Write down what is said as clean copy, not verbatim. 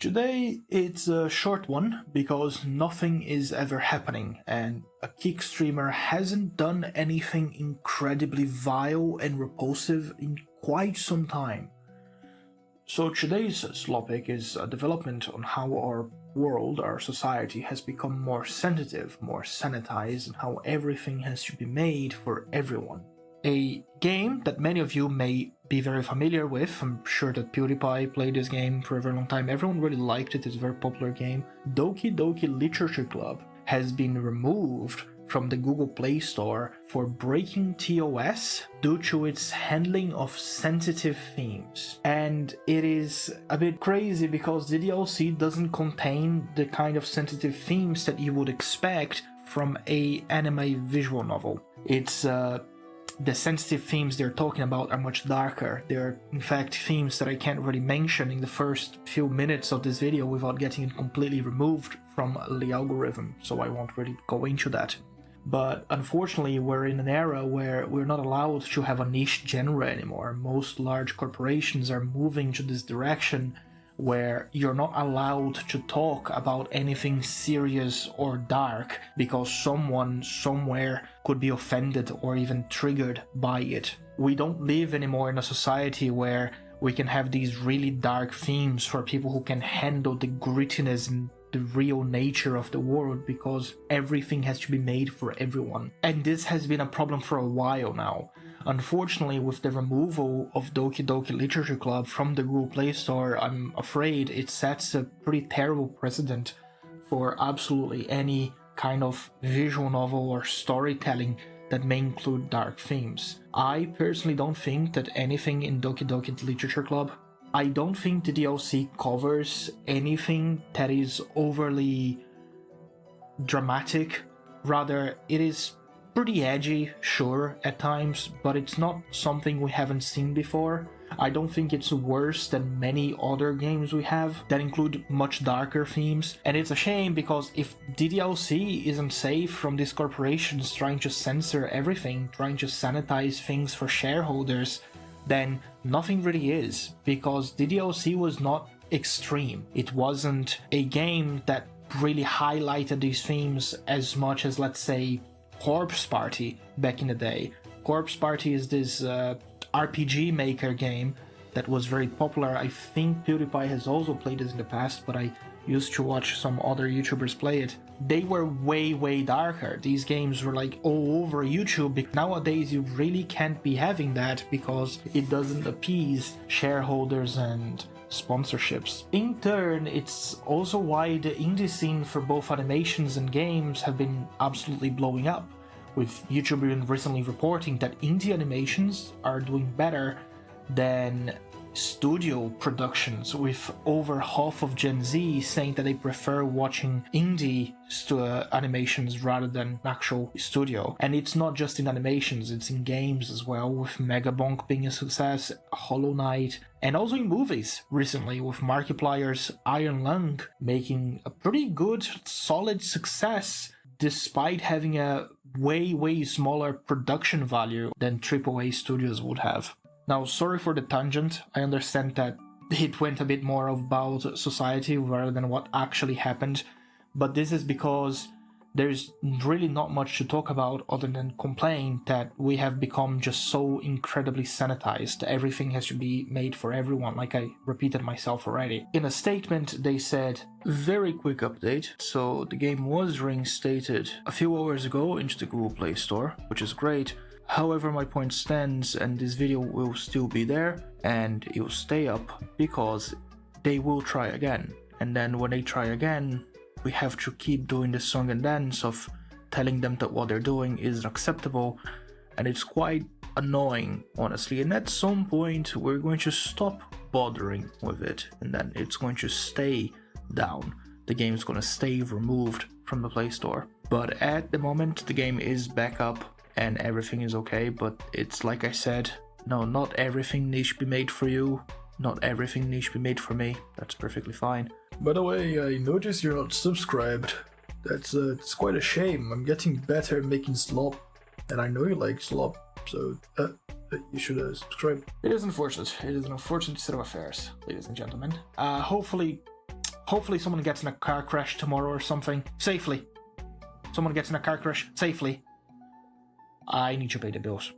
Today it's a short one because nothing is ever happening and a kick streamer hasn't done anything incredibly vile and repulsive in quite some time. So today's topic is a development on how our world, our society has become more sensitive, more sanitized, and how everything has to be made for everyone. A game that many of you may be very familiar with. I'm sure that PewDiePie played this game for a very long time. Everyone really liked it. It's a very popular game. Doki Doki Literature Club has been removed from the Google Play Store for breaking TOS due to its handling of sensitive themes. And it is a bit crazy because DDLC doesn't contain the kind of sensitive themes that you would expect from an anime visual novel. It's the sensitive themes they're talking about are much darker. They're in fact themes that I can't really mention in the first few minutes of this video without getting it completely removed from the algorithm, so I won't really go into that. But unfortunately, we're in an era where we're not allowed to have a niche genre anymore. Most large corporations are moving to this direction where you're not allowed to talk about anything serious or dark because someone somewhere could be offended or even triggered by it. We don't live anymore in a society where we can have these really dark themes for people who can handle the grittiness and the real nature of the world, because everything has to be made for everyone. And this has been a problem for a while now. Unfortunately, with the removal of Doki Doki Literature Club from the Google Play Store, I'm afraid it sets a pretty terrible precedent for absolutely any kind of visual novel or storytelling that may include dark themes. I personally don't think that anything in Doki Doki Literature Club, I don't think the DLC covers anything that is overly dramatic. Rather, it is pretty edgy, sure, at times, but it's not something we haven't seen before. I don't think it's worse than many other games we have that include much darker themes. And it's a shame because if DDLC isn't safe from these corporations trying to censor everything, trying to sanitize things for shareholders, then nothing really is, because DDLC was not extreme. It wasn't a game that really highlighted these themes as much as, let's say, Corpse Party back in the day. Corpse Party is this RPG maker game that was very popular. I think PewDiePie has also played this in the past, but I used to watch some other YouTubers play it. They were way darker. These games were like all over YouTube. Nowadays you really can't be having that because it doesn't appease shareholders and sponsorships. In turn, it's also why the indie scene for both animations and games have been absolutely blowing up, with YouTube even recently reporting that indie animations are doing better than studio productions, with over half of Gen Z saying that they prefer watching indie animations rather than actual studio. And it's not just in animations, it's in games as well, with Megabonk being a success, Hollow Knight, and also in movies recently, with Markiplier's Iron Lung making a pretty good, solid success despite having a way smaller production value than AAA studios would have. Now, sorry for the tangent. I understand that it went a bit more about society rather than what actually happened, but this is because there's really not much to talk about other than complain that we have become just so incredibly sanitized. Everything has to be made for everyone, like I repeated myself already. In a statement, they said, "Very quick update. So the game was reinstated a few hours ago into the Google Play Store, which is great. However, my point stands and this video will still be there and it will stay up because they will try again. And then when they try again, we have to keep doing the song and dance of telling them that what they're doing isn't acceptable, and it's quite annoying, honestly. And at some point, we're going to stop bothering with it, and then it's going to stay down. The game's going to stay removed from the Play Store. But at the moment, the game is back up and everything is okay, but it's like I said, no, not everything needs to be made for you. Not everything needs to be made for me. That's perfectly fine. By the way, I noticed you're not subscribed. That's it's quite a shame. I'm getting better at making slop, and I know you like slop, so you should subscribe. It is unfortunate. It is an unfortunate state of affairs, ladies and gentlemen. Hopefully Hopefully someone gets in a car crash tomorrow or something. Safely. Someone gets in a car crash safely. I need to pay the bills.